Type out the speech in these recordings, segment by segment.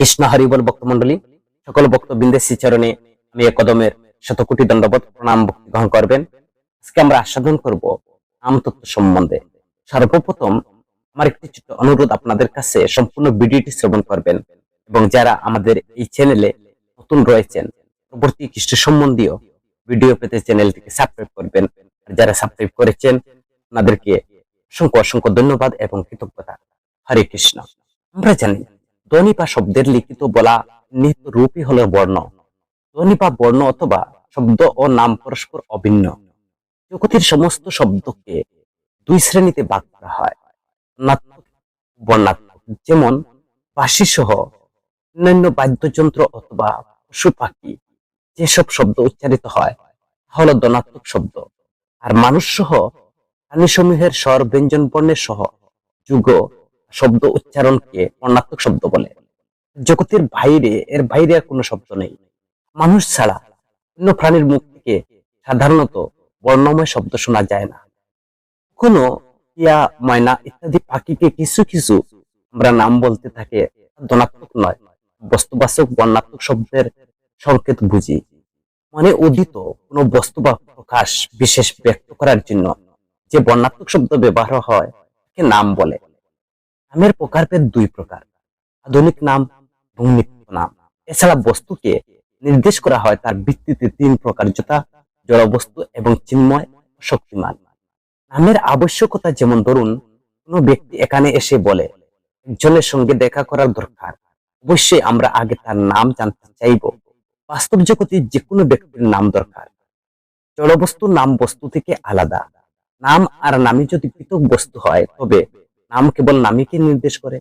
কৃষ্ণ হরিবল ভক্তমন্ডলী, সকল ভক্তবৃন্দের শ্রীচরণে আমি এক কদমের শতকোটি দণ্ডবত প্রণাম ভক্তি গ্রহণ করবেন। আজকে আমরা আস্বাদন করব নামতত্ত্ব সম্বন্ধে। সর্বপ্রথম আমার একটি ছোট্ট অনুরোধ আপনাদের কাছে, সম্পূর্ণ ভিডিওটি শ্রবণ করবেন এবং যারা আমাদের এই চ্যানেলে নতুন রয়েছেন পরবর্তী খ্রিস্ট সম্বন্ধীয় ভিডিও পেতে চ্যানেলটিকে সাবস্ক্রাইব করবেন। আর যারা সাবস্ক্রাইব করেছেন আপনাদেরকে অসংখ্য অসংখ্য ধন্যবাদ এবং কৃতজ্ঞতা। হরে কৃষ্ণ। আমরা জানি ধ্বনি বা শব্দের লিখিত বলা নিহিত রূপই হলো বর্ণ। ধ্বনি বা বর্ণ অথবা শব্দ ও নাম পরস্পর অভিন্ন। জগতের সমস্ত শব্দকে দুই শ্রেণীতে ভাগ করা হয়, বর্ণাত্মক, বর্ণাত্মক। যেমন বাঁশি সহ অন্যান্য বাদ্যযন্ত্র অথবা পশু পাখি যেসব শব্দ উচ্চারিত হয় তা হলো ধ্বনাত্মক শব্দ। আর মানুষ সহ প্রাণীসমূহের স্বর ব্যঞ্জন বর্ণের সহ যুগ শব্দ উচ্চারণকে বর্ণাত্মক শব্দ বলে। জগতের এর বাইরে আর কোনো শব্দ নেই। মানুষ ছাড়া অন্য প্রাণীর মুখ থেকে সাধারণত বর্ণময় শব্দ শোনা যায় না। কোনো টিয়া, ময়না ইত্যাদি পাখিকে কিছু কিছু আমরা নাম বলতে থাকে ধ্বনাত্মক নয়, বস্তুবাচক বর্ণাত্মক শব্দের সংকেত বুঝি। মানে উদিত কোনো বস্তু বা প্রকাশ বিশেষ ব্যক্ত করার জন্য যে বর্ণাত্মক শব্দ ব্যবহার হয় তাকে নাম বলে। নামের প্রকারভেদ দুই প্রকার, আধুনিক নাম এবং নিত্য নাম। এছাড়া বস্তুকে নির্দেশ করা হয় তার ভিত্তিতে তিন প্রকার, যথা জড়বস্তু এবং চিন্ময় ও শক্তিমান। নামের আবশ্যকতা যেমন ধরুন, কোনো ব্যক্তি এখানে এসে বলে একজনের সঙ্গে দেখা করার দরকার, অবশ্যই আমরা আগে তার নাম জানতে চাইব। বাস্তব জগতে যে কোনো ব্যক্তির নাম দরকার। জড়বস্তুর নাম বস্তু থেকে আলাদা। নাম আর নামী যদি পৃথক বস্তু হয় তবে নাম কেবল নামীকে নির্দেশ করে,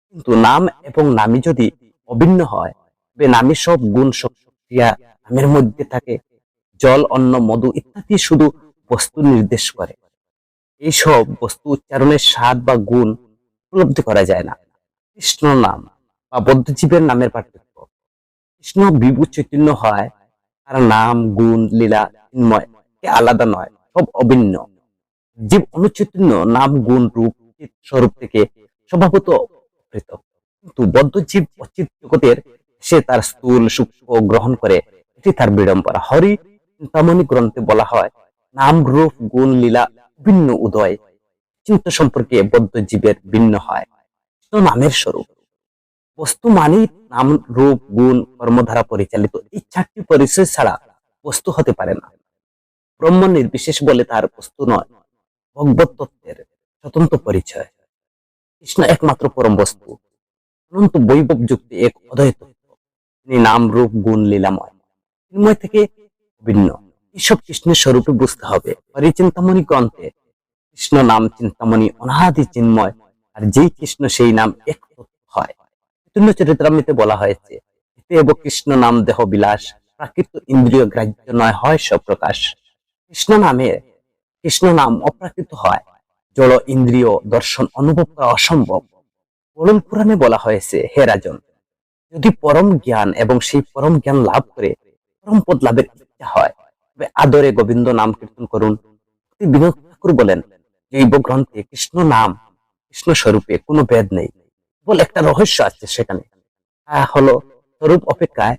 কিন্তু নাম এবং নামী যদি অভিন্ন হয় তবে নামী সব গুণ ক্রিয়া নামের মধ্যে থাকে। জল, অন্ন, মধু ইত্যাদি শুধু বস্তু নির্দেশ করে। এইসব বস্তু উচ্চারণের স্বাদ বা গুণ উপলব্ধি করা যায় না। কৃষ্ণ নাম বা বদ্ধজীবের নামের পার্থক্য। কৃষ্ণ বিভু চৈতন্য হয়, তার নাম, গুণ, লীলা, চিন্ময় আলাদা নয়, সব অভিন্ন। জীব অনুচৈতন্য নাম, গুণ, রূপ, স্বরূপ থেকে স্বভাবত পৃথক। কিন্তু বদ্ধ জীব অচিত জগতের সে তার স্থূল সূক্ষ্ম গ্রহণ করে, এটি তার বিড়ম্বনা। হরি চিন্তামণি গ্রন্থে বলা হয়, নাম, রূপ, গুণ, লীলা ভিন্ন উদয় চিন্তা সম্পর্কে বদ্ধ জীবের ভিন্ন হয়। নামের স্বরূপ বস্তু মানেই নাম, রূপ, গুণ, কর্ম দ্বারা পরিচালিত। এই চারটি পরিচয় ছাড়া বস্তু হতে পারে না। ব্রহ্ম নির্বিশেষ বলে তার বস্তু নয়, ভগবত তত্ত্বের স্বতন্ত্র পরিচয়। কৃষ্ণ একমাত্র পরম বস্তু, অনন্ত বৈভব যুক্তি এক অদ্বয় তত্ত্ব। তিনি নাম, রূপ, গুণ, লীলাময়, চিন্ময় থেকে ভিন্ন। এসব কৃষ্ণের স্বরূপে বুঝতে হবে। হরিচিন্তামণি গ্রন্থে কৃষ্ণ নাম চিন্তামণি অনাদি চিন্ময়, আর যেই কৃষ্ণ সেই নাম এক তত্ত্ব হয়। চৈতন্য চরিতামৃতে বলা হয়েছে, এব কৃষ্ণ নাম দেহ বিলাস, প্রাকৃত ইন্দ্রিয় গ্রাহ্য নয় হয় স্বপ্রকাশ। কৃষ্ণ নাম অপ্রাকৃত হয়, জড় ইন্দ্রিয় দর্শন অনুভব করা অসম্ভব। বরুণ পুরাণে বলা হয়েছে, হে রাজন, যদি পরম জ্ঞান এবং সেই পরম জ্ঞান লাভ করে পরম পদ লাভের ইচ্ছা হয় তবে আদরে গোবিন্দ নাম কীর্তন করুন। বিনোদ ঠাকুর বলেন, জৈব গ্রন্থে কৃষ্ণ নাম, কৃষ্ণ স্বরূপে কোনো ভেদ নেই, কেবল একটা রহস্য আছে সেখানে। তা হলো স্বরূপ অপেক্ষায়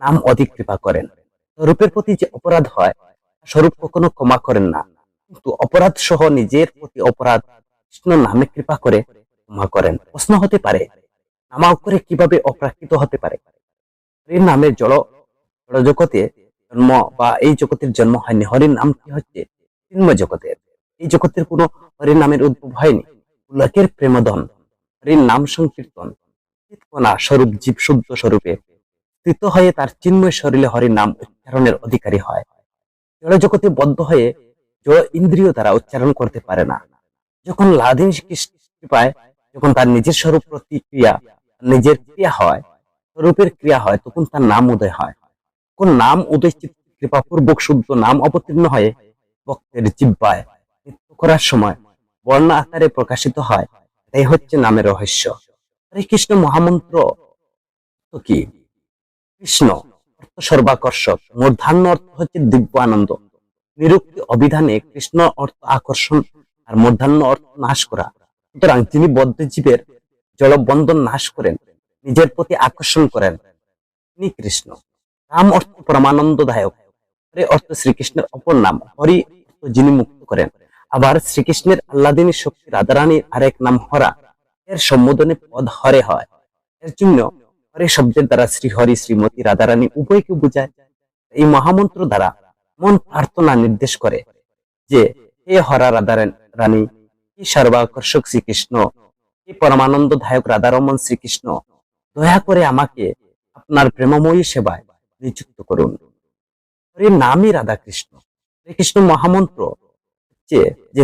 নাম অধিক কৃপা করেন। স্বরূপের প্রতি যে অপরাধ হয় স্বরূপ কখনো ক্ষমা করেন না, কিন্তু অপরাধ সহ নিজের প্রতি অপরাধ কৃষ্ণ নামে কৃপা করে ক্ষমা করেন। প্রশ্ন হতে পারে, নামা করে কিভাবে অপ্রাকৃত হতে পারে? হরির নামের জড় জগতে জন্ম বা এই জগতের জন্ম হয়নি। হরির নাম কি হচ্ছে চিন্ময় জগতের। এই জগতের কোনো হরির নামের উদ্ভব হয়নি। লোকের প্রেমধন হরির নাম সংকীর্তন স্বরূপ জীব শুদ্ধ স্বরূপে স্থিত হয়ে তার চিন্ময় শরীরে হরির নাম উচ্চারণের অধিকারী হয়। জড় জগতে বদ্ধ হয়ে জড় ইন্দ্রিয় দ্বারা উচ্চারণ করতে পারে না। যখন লাদিন কৃপায় যখন তার নিজের স্বরূপ প্রতিক্রিয়া, নিজের ক্রিয়া হয়, স্বরূপের ক্রিয়া হয়, তখন তার নাম উদয় হয়। কোন নাম উদয় কৃপাপূর্বক শুদ্ধ নাম অবতীর্ণ হয়ে ভক্তের জিহ্বায় নৃত্য করার সময় বর্ণ আকারে প্রকাশিত হয়, এটাই হচ্ছে নামের রহস্য। হরে কৃষ্ণ মহামন্ত্র তো কি? কৃষ্ণ অর্থ সর্বাকর্ষক, মূর্ধান্য অর্থ হচ্ছে দিব্য আনন্দ। নিরুক্তি অভিধানে কৃষ্ণ অর্থ আকর্ষণ আর মূর্ধান্য অর্থ নাশ করা। সুতরাং যিনি বদ্ধ জীবের জড়বন্ধন নাশ করেন নিজের প্রতি আকর্ষণ করেন, তিনি কৃষ্ণ। রাম অর্থ পরমানন্দদায়ক, হরে অর্থ শ্রীকৃষ্ণের অপর নাম, হরি অর্থ যিনি মুক্ত করেন। আবার শ্রীকৃষ্ণের আহ্লাদিনী শক্তি রাধারানীর আরেক নাম হরা, এর সম্বোধনে পদ হরে হয়। এর জন্য হরে শব্দের দ্বারা শ্রীহরি শ্রীমতী রাধারানী উভয়কে বোঝায়। এই মহামন্ত্র দ্বারা মন প্রার্থনা নির্দেশ করে যে হে হরা রাধারানী, কি সর্বাকর্ষক শ্রীকৃষ্ণ, কি পরমানন্দদায়ক রাধারমন শ্রীকৃষ্ণ, দয়া করে আমাকে আপনার প্রেমময়ী সেবায় নিযুক্ত করুন। হরির নামই রাধা কৃষ্ণ। শ্রীকৃষ্ণ মহামন্ত্র হচ্ছে যে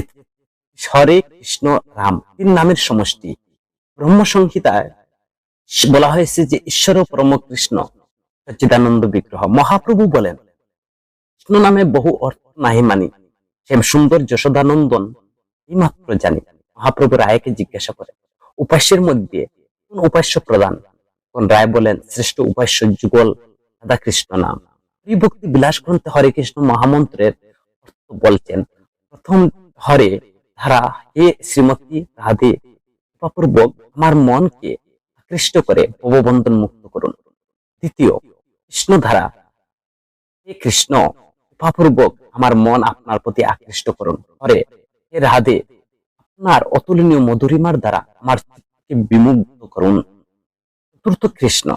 হরে কৃষ্ণ রাম তিন নামের সমষ্টি। ব্রহ্ম সংহিতায় বলা হয়েছে যে ঈশ্বর পরম কৃষ্ণ সচ্চিদানন্দ বিগ্রহ। মহাপ্রভু বলেন, কৃষ্ণ নামে বহু অর্থ নাহি মানি, শ্যাম সুন্দর যশোদানন্দন এই মাত্র জানি। মহাপ্রভু রায়কে জিজ্ঞাসা করে উপাস্যের মধ্যে কোন উপাস্য প্রধান? কোন রায় বলেন শ্রেষ্ঠ উপাস্য যুগল রাধা কৃষ্ণ নাম। ভক্তি বিলাস গ্রন্থে হরে কৃষ্ণ মহামন্ত্রের অর্থ বলছেন, প্রথম হরে ধারা, হে শ্রীমতী রাধে, কৃপাপূর্বক আমার মনকে আকৃষ্ট করে ভববন্ধন মুক্ত করুন। দ্বিতীয় কৃষ্ণ ধারা, হে কৃষ্ণ, কৃপাপূর্বক আমার মন আপনার প্রতি আকৃষ্ট করুন। হরে, হে রাধে, আপনার অতুলনীয় মধুরিমার দ্বারা আমার চিত্তকে বিমুগ্ধ করুন। চতুর্থ কৃষ্ণ,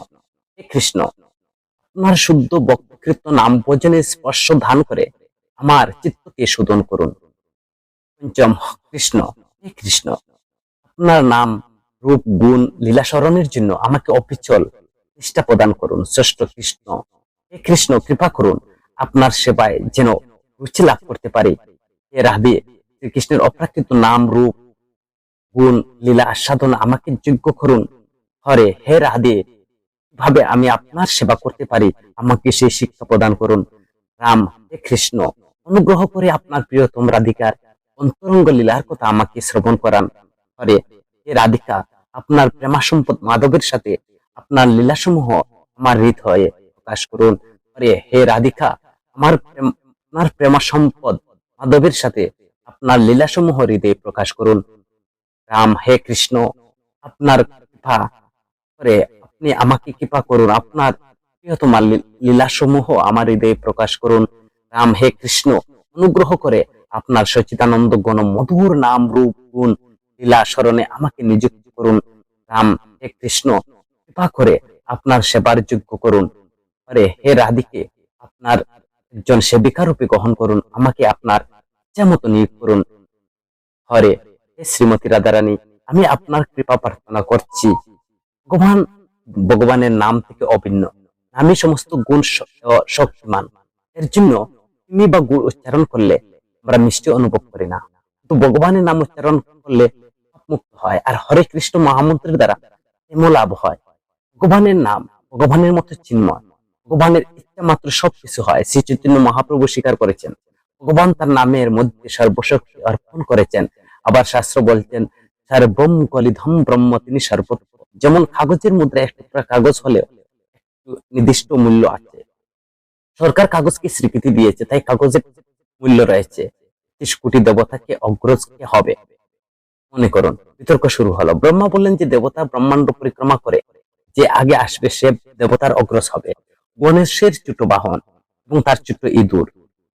হে কৃষ্ণ, আপনার শুদ্ধ বক্তকৃত নাম ভজনে স্পর্শ ধান করে আমার চিত্তকে শোধন করুন। পঞ্চম কৃষ্ণ, হে কৃষ্ণ, আপনার নাম রূপ গুণ লীলা স্মরণের জন্য আমাকে অবিচল নিষ্ঠা প্রদান করুন। ষষ্ঠ কৃষ্ণ, হে কৃষ্ণ, কৃপা করুন আপনার সেবায় যেন রুচি লাভ করতে পারি। হে রাধে, শ্রীকৃষ্ণের অপ্রাকৃত নাম রূপ গুণ লীলা আস্বাদন আমাকে যোগ্য করুন। হরে, হে রাধে, ভাবে আমি আপনার সেবা করতে পারি আমাকে সেই শিক্ষা প্রদান করুন। রাম, হে কৃষ্ণ, অনুগ্রহ করে আপনার প্রিয়তম রাধিকার অন্তরঙ্গ লীলার কথা আমাকে শ্রবণ করান। হরে, হে রাধিকা, আপনার প্রেমা সম্পদ মাধবের সাথে আপনার লীলাসমূহ আমার হৃদয়ে প্রকাশ করুন। হরে, হে রাধিকা, আপনার প্রেমা সম্পদ মাধবের সাথে আপনার লীলাসমূহ হৃদয়ে প্রকাশ করুন। রাম, হে কৃষ্ণ, আপনার কৃপা করে আপনি আমাকে কৃপা করুন, আপনার প্রিয়তম লীলাসমূহ আমার হৃদয়ে প্রকাশ করুন। রাম, হে কৃষ্ণ, অনুগ্রহ করে আপনার সচিদানন্দ গণ মধুর নাম রূপ গুণ লীলা স্মরণে আমাকে নিযুক্ত করুন। রাম, হে কৃষ্ণ, কৃপা করে আপনার সেবার যোগ্য করুন। হরে, হে রাধিকে, আপনার একজন সেবিকা রূপে গ্রহণ করুন, আমাকে আপনার ইচ্ছা মতো নিয়োগ করুন। হরে, হে শ্রীমতী রাধারানী, আমি আপনার কৃপা প্রার্থনা করছি। ভগবানের নাম থেকে অভিন্ন, আমি সমস্ত গুণ শক্তিমান। এর জন্য তুমি বা গুণ উচ্চারণ করলে আমরা মিষ্টি অনুভব করি না, কিন্তু ভগবানের নাম উচ্চারণ করলে মুক্ত হয়। আর হরে কৃষ্ণ মহামন্ত্রের দ্বারা প্রেম লাভ হয়। ভগবানের নাম ভগবানের মতো চিন্ময়, ভগবানের ইচ্ছা মাত্র সবকিছু হয়। শ্রী চৈতন্য মহাপ্রভু স্বীকার করেছেন ভগবান তার নামের মধ্যে সর্বশক্তি অর্পণ করেছেন। আবার শাস্ত্র বলছেন সর্বম কলিধম ব্রহ্ম, তিনি সর্বত্র। যেমন কাগজের মুদ্রা একটা কাগজ হলেও নির্দিষ্ট মূল্য আছে, সরকার কাগজকে স্বীকৃতি দিয়েছে, তাই কাগজের মূল্য রয়েছে। 30 কোটি দেবতাকে অগ্রজ কে হবে? মনে করুন, বিতর্ক শুরু হলো। ব্রহ্মা বললেন যে দেবতা ব্রহ্মাণ্ড পরিক্রমা করে যে আগে আসবে সে দেবতার অগ্রজ হবে। গণেশের ছোট বাহন এবং তার ছোট ইঁদুর,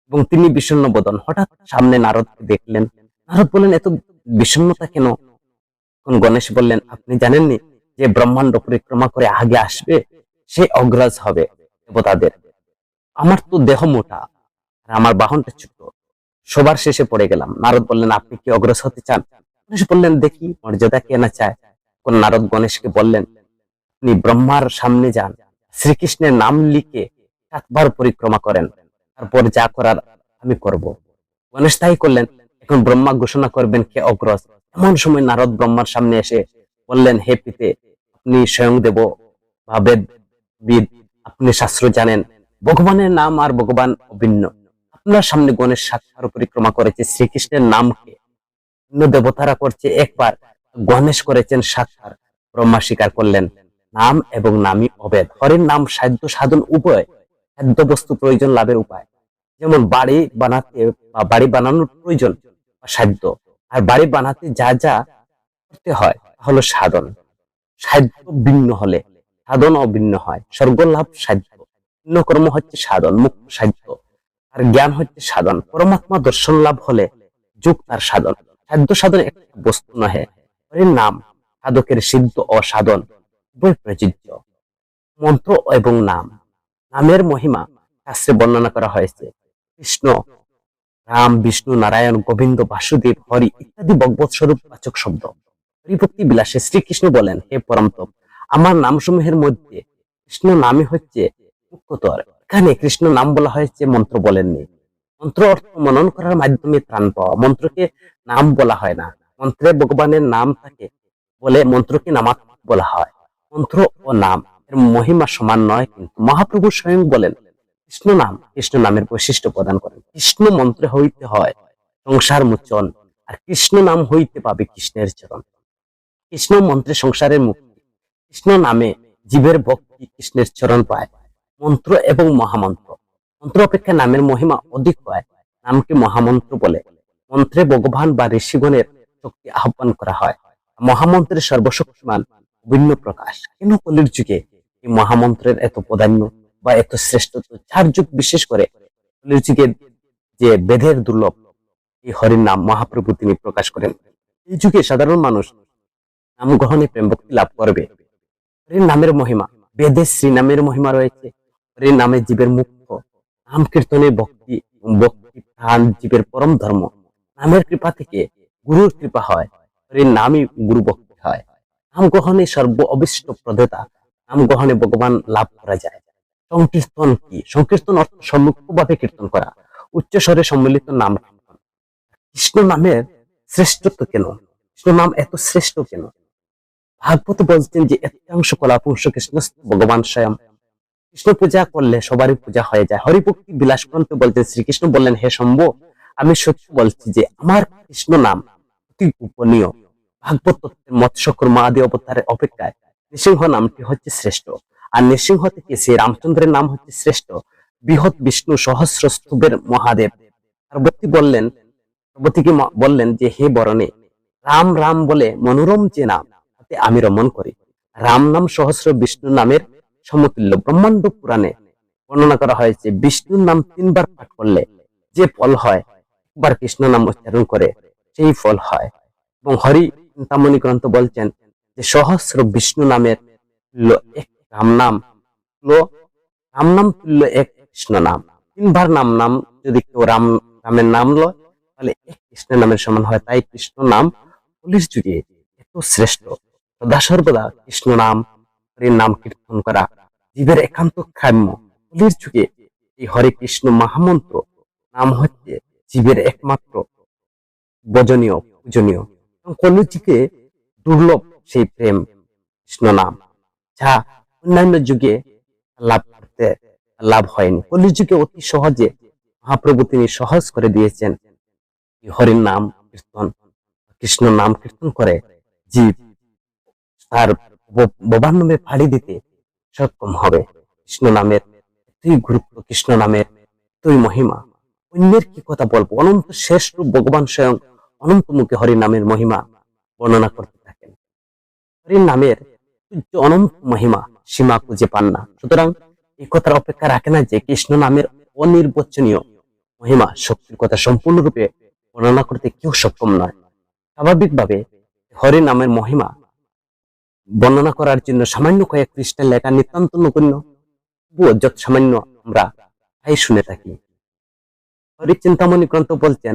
এবং তিনি বিষণ্ণ বদন। হঠাৎ সামনে নারদকে দেখলেন। নারদ বললেন, এত বিষণ্ণতা কেন? গণেশ বললেন, আপনি জানেননি যে ব্রহ্মাণ্ড পরিক্রমা করে আগে আসবে সে অগ্রজ হবে দেবতাদের। আমার তো দেহ মোটা আর আমার বাহনটা ছোট, সবার শেষে পড়ে গেলাম। নারদ বললেন, আপনি কি অগ্রজ হতে চান? গণেশ বললেন, দেখি মর্যাদা কে না চায়। নারদ গণেশকে বললেন, আপনি ব্রহ্মার সামনে যান, শ্রীকৃষ্ণের নাম লিখে 7 বার পরিক্রমা করেন, তারপর যা করার আমি করব। গণেশ তাই করলেন। এখন ব্রহ্মা ঘোষণা করবেন কে অগ্রজ। এমন সময় নারদ ব্রহ্মার সামনে এসে বললেন, হে পিতে, আপনি স্বয়ং দেব বা বেদবিদ, আপনি শাস্ত্র জানেন, ভগবানের নাম আর ভগবান অভিন্ন। আপনার সামনে গণেশ 7 বার পরিক্রমা করেছে, শ্রীকৃষ্ণের নামকে অন্য দেবতারা করছে একবার, গণেশ করেছেন 7 বার। ব্রহ্মা স্বীকার করলেন নাম এবং নামই অভেদ। হরের নাম সাধ্য সাধন উভয়, খাদ্য বস্তু প্রয়োজন লাভের উপায়। যেমন বাড়ি বানাতে বা বাড়ি বানানোর প্রয়োজন সাধ্য, আর বাড়ি বানাতে যা যা করতে হয় হলো সাধন। সাধ্য ভিন্ন হলে সাধন অভিন্ন হয়। স্বর্গ লাভ সাধ্য, পুণ্য কর্ম হচ্ছে সাধন, মুক্ত সাধ্য, আর জ্ঞান হচ্ছে সাধন। পরমাত্মা দর্শন লাভ হলে যোগ তার সাধন। সাধ্য সাধন একটা বস্তু নহে, হরির নাম সাধকের সিদ্ধ ও সাধন উভয় প্রযোজ্য। মন্ত্র এবং নাম, নামের মহিমা শাস্ত্রে বর্ণনা করা হয়েছে। কৃষ্ণ, রাম, বিষ্ণু, নারায়ণ, গোবিন্দ, বাসুদেব, হরি ইত্যাদি ভগবৎ স্বরূপ বাচক শব্দ। হরিভক্তি বিলাসে শ্রীকৃষ্ণ বলেন, হে পরমতপ, আমার নামসমূহের মধ্যে কৃষ্ণ নামই হচ্ছে মুখ্যতর। এখানে কৃষ্ণ নাম বলা হয়েছে, মন্ত্র বলেননি। মন্ত্র অর্থ মনন করার মাধ্যমে ত্রাণ পাওয়া, মন্ত্রকে নাম বলা হয় না। মন্ত্রে ভগবানের নাম থাকে বলে মন্ত্রকে নামাত্মক বলা হয়। মন্ত্র ও নাম এর মহিমা সমান নয়, কিন্তু মহাপ্রভু স্বয়ং বলেন কৃষ্ণ নাম কৃষ্ণ নামের বৈশিষ্ট্য প্রদান করেন। কৃষ্ণ মন্ত্রে হইতে হয় সংসার মোচন, আর কৃষ্ণ নাম হইতে পাবে কৃষ্ণের চরণ। কৃষ্ণ মন্ত্রে সংসারের মুক্তি, কৃষ্ণ নামে জীবের ভক্তি কৃষ্ণের চরণ পায়। মন্ত্র এবং মহামন্ত্র, মন্ত্র অপেক্ষা নামের মহিমা অধিক হয়, নামকে মহামন্ত্র বলে। মন্ত্রে ভগবান বা ঋষিগণের শক্তি আহ্বান করা হয়। মহামন্ত্রের সর্বশক্তিমান ভিন্ন প্রকাশ। কেন কলির যুগে এই মহামন্ত্রের এত প্রাধান্য বা এত শ্রেষ্ঠত্ব? 4 যুগ বিশেষ করে কলির যুগে যে বেদের দুর্লভ এই হরির নাম মহাপ্রভু তিনি প্রকাশ করেন। এই যুগে সাধারণ মানুষ নাম গ্রহণে প্রেম ভক্তি লাভ করবে। হরির নামের মহিমা, বেদে শ্রীনামের মহিমা রয়েছে। হরির নামে জীবের মুখ্য, নাম কীর্তনে ভক্তি, ভক্তি প্রাণ জীবের পরম ধর্ম। নামের কৃপা থেকে গুরুর কৃপা হয়, হরির নামই গুরু ভক্তি হয়। নাম গ্রহণে সর্ব অবিষ্ট প্রদেতা, নাম গ্রহণে ভগবান লাভ করা যায়। সংকীর্তন কি? সংকীর্তন অর্থ সম্মুখভাবে কীর্তন করা, উচ্চ স্বরে সম্মিলিত নাম কীর্তন। কৃষ্ণ নামের শ্রেষ্ঠত্ব কেন? কৃষ্ণ নাম এত শ্রেষ্ঠ কেন? ভাগবত বলছেন যে একাংশ কলাপুংশ কৃষ্ণ ভগবান স্বয়ং। কৃষ্ণ পূজা করলে সবারই পূজা হয়ে যায়। হরিভক্তি বিলাস গ্রন্থে বলছেন, শ্রীকৃষ্ণ বললেন, হে শম্ভ, আমি সত্যি বলছি যে আমার কৃষ্ণ নাম অতি গোপনীয়। ভাগবত তত্ত্বের মৎস্যকর্ম আদি অবতারের অপেক্ষায় নৃসিংহ নামটি হচ্ছে শ্রেষ্ঠ। আর নৃসিংহ থেকে শ্রী রামচন্দ্রের নাম হচ্ছে শ্রেষ্ঠ। বৃহৎ বিষ্ণু সহস্র স্তবের মহাদেব। পার্বতী পার্বতীকে বললেন যে, হে বরণে, রাম রাম বলে মনোরম যে নাম, তাতে আমি রমণ করি। রাম নাম সহস্র বিষ্ণু নামের সমতুল্য। ব্রহ্মাণ্ড পুরাণে বর্ণনা করা হয়েছে, বিষ্ণুর নাম 3 বার পাঠ করলে যে ফল হয়, একবার কৃষ্ণ নাম উচ্চারণ করে সেই ফল হয়। এবং হরি চিন্তামণি গ্রন্থ বলছেন যে সহস্র বিষ্ণু নামের তুল্য এক রাম নাম, রাম নাম তুল্য এক কৃষ্ণ নাম। 3 বার নাম যদি কেউ রামের নাম লয়, তাহলে এক কৃষ্ণের নামের সমান হয়। তাই কৃষ্ণ নাম কলির যুগে এত শ্রেষ্ঠ। সদা সর্বদা কৃষ্ণ নাম, হরির নাম কীর্তন করা জীবের একান্ত কাম্য। কলির যুগে এই হরে কৃষ্ণ মহামন্ত্র নাম হচ্ছে জীবের একমাত্র ভজনীয়, পূজনীয়। কলির যুগে দুর্লভ সেই প্রেম কৃষ্ণ নাম, যা অন্যান্য যুগে লাভ হয়নি। কলির যুগে অতি সহজে মহাপ্রভু তিনি সহজ করে দিয়েছেন। হরির নাম কীর্তন, কৃষ্ণ নাম কীর্তন করে জীব তার ভবান্নমে ফাড়ি দিতে সক্ষম হবে। কৃষ্ণ নামের এতই গুরুত্ব, কৃষ্ণ নামের এতই মহিমা, অন্যের কি কথা বলবো। অনন্ত শেষ রূপ ভগবান স্বয়ং অনন্ত মুখে হরির নামের মহিমা বর্ণনা করতে থাকেন। হরির নামের অনন্ত মহিমা সীমা খুঁজে পান না। সুতরাং এই কথার অপেক্ষা রাখে না যে কৃষ্ণ নামের অনির্বচনীয় মহিমা শক্তির কথা সম্পূর্ণরূপে বর্ণনা করতে কেউ সক্ষম নয়। স্বাভাবিকভাবে হরি নামের মহিমা বর্ণনা করার জন্য সামান্য কয়েক পৃষ্ঠার লেখা নিতান্ত নগণ্য, যত সামান্য আমরা তাই শুনে থাকি। হরি চিন্তামণি গ্রন্থ বলছেন,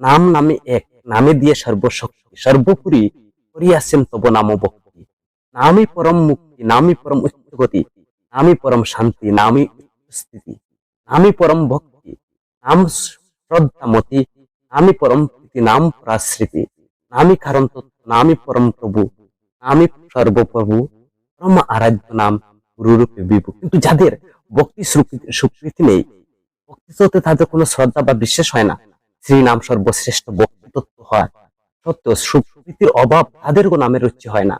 নাম নামে এক, নামে দিয়ে সর্বশক্তি, সর্বোপরি করিয়াছেন তব নাম ভক্তি। নামই পরম মুক্তি, নামই পরম উচ্চগতি, নামই পরম শান্তি, নামই স্থিতি, নামই পরম ভক্তি, নাম শ্রদ্ধামতি, নামই পরম প্রীতি, নাম প্রাশ্রিতি, নামই কারণ তত্ত্ব, নামই পরম প্রভু, নামই সর্বপ্রভু, পরম আরাধ্য নাম গুরুরূপে বিভু। কিন্তু যাদের ভক্তি স্বীকৃতি নেই, ভক্তি চলতে তাদের কোনো শ্রদ্ধা বা বিশ্বাস হয় না, শ্রীনাম সর্বশ্রেষ্ঠ ভক্তি তত্ত্ব হয় সত্য, স্বীকৃতির অভাব তাদের নামের রুচি হয় না,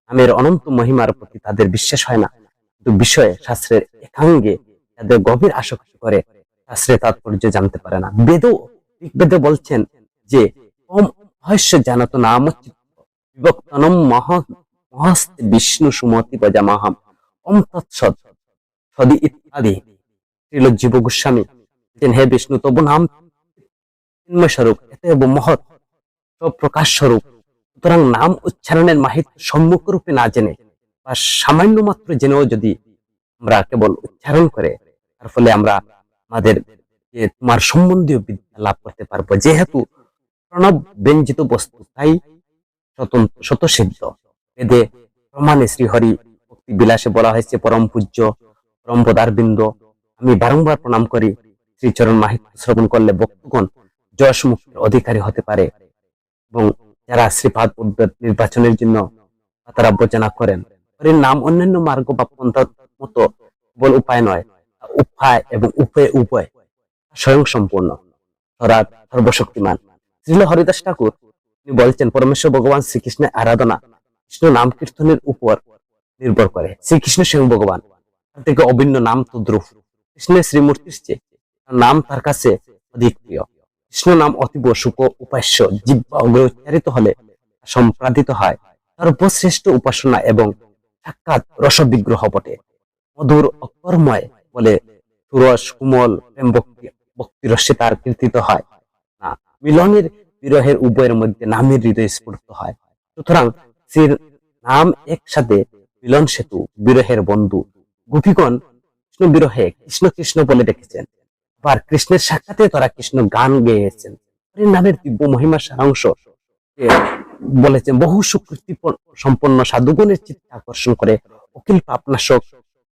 নামের অনন্ত মহিমার প্রতি তাদের বিশ্বাস হয় না, কিন্তু বিষয়ে শাস্ত্রের একাঙ্গে তাদের গভীর আসক্তি করে শাস্ত্রের তাৎপর্য জানতে পারে না। ঋগ্বেদে বলছেন যে ওম হস্য জানত নাম বিভক্তনম মহস্তে বিষ্ণু সুমতি বজামাহম। ওম তৎসৎ সদি ইত্যাদি। শ্রীল জীব গোস্বামী বলছেন, হে বিষ্ণু, তবু নাম চিন্ময় স্বরূপ, এতএব মহৎ প্রকাশ স্বরূপ। সুতরাং নাম উচ্চারণের মাহিত্য সম্মুখ রূপে না জেনে বা সামান্য মাত্র জেনেও যদি আমরা কেবল উচ্চারণ করে, তার ফলে আমরা আমাদের তোমার সম্বন্ধীয় বিদ্যা লাভ করতে পারবো। যেহেতু প্রণব ব্যঞ্জিত বস্তু, তাই স্বতন্ত্র স্বতঃসিদ্ধ। বেদে প্রমাণে শ্রীহরি ভক্তি বিলাসে বলা হয়েছে, পরম পূজ্য পরম পদারবিন্দ আমি বারংবার প্রণাম করি। শ্রীচরণ মাহিত্য শ্রবণ করলে ভক্তগণ যশ মুক্তির অধিকারী হতে পারে। এবং যারা শ্রীপাদ পদ্মের নির্বাচনের জন্য তারা বচনা করেন, হরির নাম অন্যান্য মার্গ বা পন্থার মতো বল উপায় নয়, উপায় এবং উভয় স্বয়ং সম্পূর্ণ, সর্বশক্তিমান। শ্রীল হরিদাস ঠাকুর তিনি বলছেন, পরমেশ্বর ভগবান শ্রীকৃষ্ণের আরাধনা কৃষ্ণ নাম কীর্তনের উপর নির্ভর করে। শ্রীকৃষ্ণ স্বয়ং ভগবান, তার থেকে অভিন্ন নাম তদ্রূপ। কৃষ্ণের শ্রীমূর্তির চেয়ে নাম তার কাছে অধিক প্রিয়। কৃষ্ণ নাম অতীব সুখ উপাস্য, জিহ্বা উচ্চারিত হলে সম্পাদিত হয় সর্বশ্রেষ্ঠ উপাসনা এবং সাক্ষাৎ রসবিগ্রহ বটে। মধুর অক্ষরময় বলে সুরস কুমল প্রেম ভক্তি রসে তার কীর্তিত হয় না। মিলনের বিরহের উভয়ের মধ্যে নামের হৃদয় স্ফূর্ত হয়। সুতরাং শ্রীর নাম একসাথে মিলন সেতু, বিরহের বন্ধু। গোপীগণ কৃষ্ণ বিরহে কৃষ্ণ কৃষ্ণ বলে ডেকেছেন, আবার কৃষ্ণের সাক্ষাতে তারা কৃষ্ণ গান গেয়েছেন। হরির নামের দিব্য মহিমার সারাংশ বলেছেন, বহু সুকৃতি সম্পন্ন সাধুগণের চিত্ত আকর্ষণ করে, অখিল পাপনাশক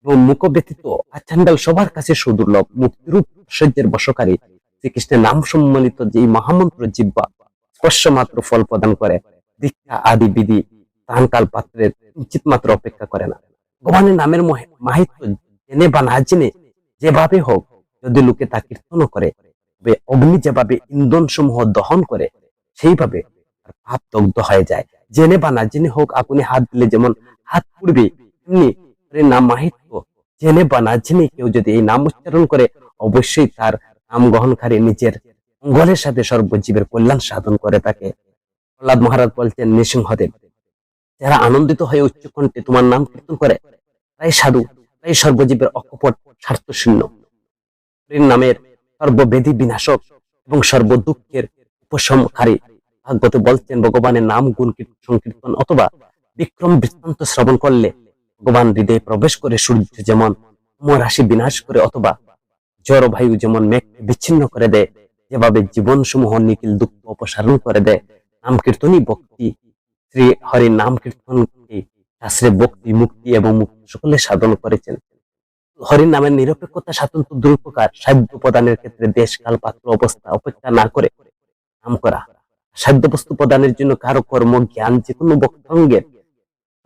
এবং মুখ ব্যতীত আচান্ডাল সবার কাছে সুদুর্লভ, মুক্তিরূপ ঐশ্বর্যের বশকারী শ্রীকৃষ্ণের নাম সম্মানিত যে মহামন্ত্র জিহ্বা স্পর্শ মাত্র ফল প্রদান করে। দীক্ষা আদি বিধি প্রাণকাল পাত্রের কিঞ্চিত মাত্র অপেক্ষা করে না। ভগবানের নামের মাহিত্য জেনে বা না জেনে যেভাবে হোক, যদি লোকে তা কীর্তন করে, তবে অগ্নি যেভাবে ইন্ধন সমূহ দহন করে, সেইভাবে পাপ দগ্ধ হয়ে যায়। জেনে বা না জেনে হোক, আগুনে হাত দিলে যেমন হাত পুড়বে, তেমনি নাম মাহিত্য জেনে বা না জেনে কেউ যদি এই নাম উচ্চারণ করে, অবশ্যই তার নাম গ্রহণকারী নিজের মঙ্গলের সাথে সর্বজীবের কল্যাণ সাধন করে থাকে। প্রহ্লাদ মহারাজ বলছেন, নৃসিংহদেব, যারা আনন্দিত হয়ে উচ্চকণ্ঠে তোমার নাম কীর্তন করে, তাই সাধু, তাই সর্বজীবের অকপট স্বার্থ শূন্য। নামের সর্ববেদী বিনাশক এবং সর্বদুঃখের উপশমকারী। ভাগবতে বলছেন, ভগবানের নাম গুণ সংকীর্তন অথবা বিক্রম বৃত্তান্ত শ্রবণ করলে ভগবান হৃদয়ে প্রবেশ করে সূর্য যেমন রাশি বিনাশ করে, অথবা জড়বায়ু যেমন মেঘকে বিচ্ছিন্ন করে দেয়, যেভাবে জীবন সমূহ নিখিল দুঃখ অপসারণ করে দেয়, নাম কীর্তনই ভক্তি। শ্রী হরির নাম কীর্তনকে শাস্ত্রে ভক্তি, মুক্তি এবং মুক্তি সকলে সাধন করেছেন। হরির নামের নিরপেক্ষতা স্বাতন্ত্র দুই প্রকার। সাধ্য প্রদানের ক্ষেত্রে দেশ কাল পাত্র অবস্থা অপেক্ষা না করে নাম করা। সাধ্য বস্তু প্রদানের জন্য কারো কর্ম জ্ঞান যে কোনো বক্তাঙ্গের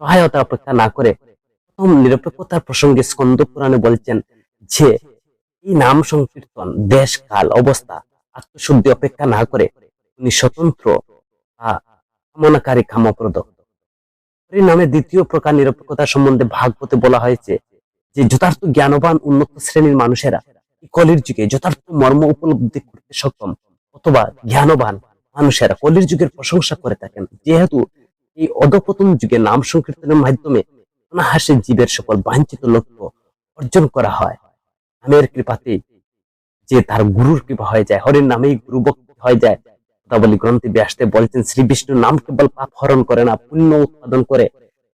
সহায়তা অপেক্ষা না করে। প্রথম নিরপেক্ষতার প্রসঙ্গে স্কন্দ পুরাণে বলছেন যে, এই নাম সংকীর্তন দেশ কাল অবস্থা আত্মশুদ্ধি অপেক্ষা না করে উনি স্বতন্ত্র কামনাকারী কামপ্রদ। এই নামে দ্বিতীয় প্রকার নিরপেক্ষতা সম্বন্ধে ভাগবতে বলা হয়েছে যে, যথার্থ জ্ঞানবান উন্নত শ্রেণীর মানুষেরা কলির যুগে যথার্থ মর্ম উপলব্ধি করতে সক্ষম, অথবা জ্ঞানবান মানুষেরা কলির যুগের প্রশংসা করে থাকেন। যেহেতু এই অধপতন যুগে নাম সংকীর্তনের মাধ্যমে অনাহাসে জীবের সকল বাঞ্ছিত লক্ষ্য অর্জন করা হয়। নামের কৃপাতে যে তার গুরুর কৃপা হয়ে যায়, হরির নামেই গুরু ভক্তি হয়ে যায়। বলি গ্রন্থে ব্যাসদেব বলছেন, শ্রী বিষ্ণুর নাম কেবল পাপ হরণ করে না, পুণ্য উৎপাদন করে।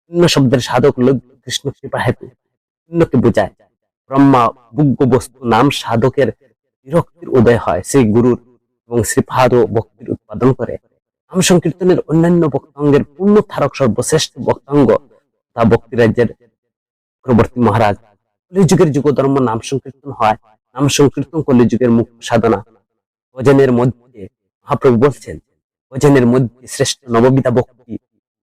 পুণ্য শব্দের সাধক লক্ষ্য কৃষ্ণ কৃপা হেতু পুণ্যকে বোঝায়। ব্রহ্মা ভোগ্য বস্তু নাম সাধকের বিরক্তির উদয় হয়, শ্রী গুরুর এবং শ্রীপাদ ভক্তির উৎপাদন করে। নাম সংকীর্তনের অন্যান্য বক্তাঙ্গের পূর্ণ ধারক সর্বশ্রেষ্ঠ বক্তাঙ্গ তা ভক্তিরাজ্যের চক্রবর্তী মহারাজ। কলিযুগের যুগ ধর্ম নাম সংকীর্তন হয়। নাম সংকীর্তন কলিযুগের মুখ্য সাধনা। ভজনের মধ্যে মহাপ্রভু বলছেন, ভজনের মধ্যে শ্রেষ্ঠ নববিধা ভক্তি,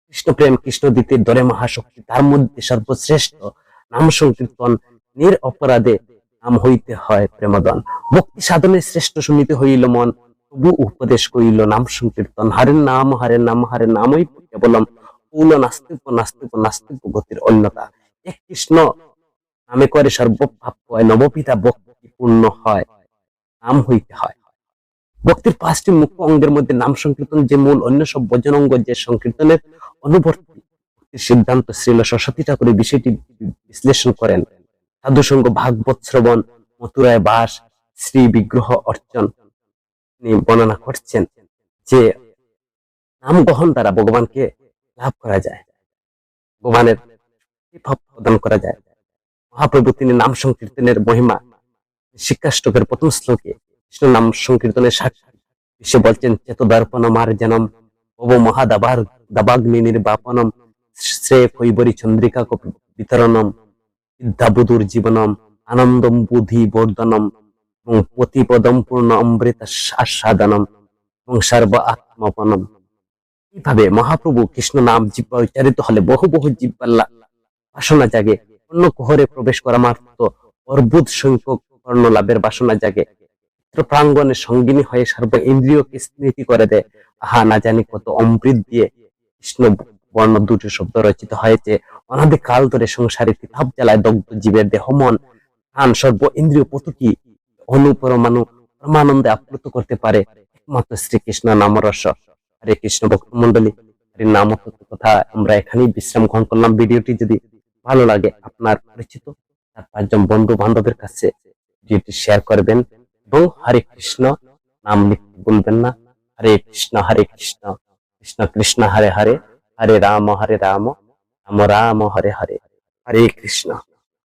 কৃষ্ণ প্রেম, কৃষ্ণ দিতে দরে মহাশক্তি। তার মধ্যে সর্বশ্রেষ্ঠ নাম সংকীর্তন। নির অপরাধে নাম হইতে হয় প্রেমদন। ভক্তি সাধনের শ্রেষ্ঠ শুনিতে হইল মন, তবু উপদেশ করিল নাম সংকীর্তন। হারের নাম হারের নাম হারের নামই কেবলম, কৌল নাস্তিক নাস্তিক নাস্তিক গতির অন্যতা। এক কৃষ্ণ নামে করে সর্বপাপ হয়, নববিধা ভক্তি পূর্ণ হয়, নাম হইতে হয়। ভক্তির 5টি মুখ্য অঙ্গের মধ্যে নাম সংকীর্তন যে মূল, অন্য সব ভজন অঙ্গ যে সংকীর্তনের অনুবর্তী। সিদ্ধান্ত শ্রীল সরস্বতী ঠাকুর এই বিষয়টি বিশ্লেষণ করেন। সাধুসঙ্গ, ভাগবত শ্রবণ, মথুরায় বাস, শ্রী বিগ্রহ অর্চন তিনি বর্ণনা করছেন যে নাম গ্রহণ দ্বারা ভগবানকে লাভ করা যায়, ভগবানের ভাব প্রদান করা যায়। মহাপ্রভু তিনি নাম সংকীর্তনের মহিমা শিক্ষাষ্টকের প্রথম শ্লোকে কৃষ্ণ নাম সংকীর্তনের সাক্ষী সে বলছেন, চেতদর্পণম আর্জনম ভব মহাদাবার দাবাগ্নি নির্বাপনম শ্রেয় কৈবরী চন্দ্রিকা বিতরণম বিদ্যাবুধুর জীবনম আনন্দম বুদ্ধি বর্ধনম এবং প্রতিপদম পূর্ণ অমৃত আস্বাদনম এবং সর্ব আত্মপনম। এইভাবে মহাপ্রভু কৃষ্ণ নাম জিহ্বা উচ্চারিত হলে বহু বহু জিহ্বার বাসনা জাগে, অন্য কোহরে প্রবেশ করা মাত্র অর্বুদ সংখ্যক কর্ণ লাভের বাসনা জাগে, প্রাঙ্গণে সঙ্গিনী হয়ে সর্ব ইন্দ্রিয়কে স্মৃতি করে দেয়। আহা, না জানি কত অমৃত দিয়ে কৃষ্ণ বর্ণ দুটি শব্দ রচিত হয়েছে। অনাদি কাল ধরে সংসারে তিতাব জ্বালায় দগ্ধ জীবের দেহ মন প্রাণ সর্ব ইন্দ্রিয় প্রতিটি অনুপরমাণু পরমানন্দে আপ্লুত করতে পারে একমাত্র শ্রীকৃষ্ণ নামরস। হরে কৃষ্ণ ভক্ত মন্ডলী, হরে নাম কথা আমরা এখানেই বিশ্রাম গ্রহণ করলাম। ভিডিওটি যদি ভালো লাগে আপনার পরিচিত 4-5 জন বন্ধু বান্ধবের কাছে ভিডিওটি শেয়ার করবেন এবং হরে কৃষ্ণ নাম লিখতে ভুলবেন না। হরে কৃষ্ণ কৃষ্ণ কৃষ্ণ হরে হরে, হরে রাম রাম রাম হরে হরে, হরে কৃষ্ণ।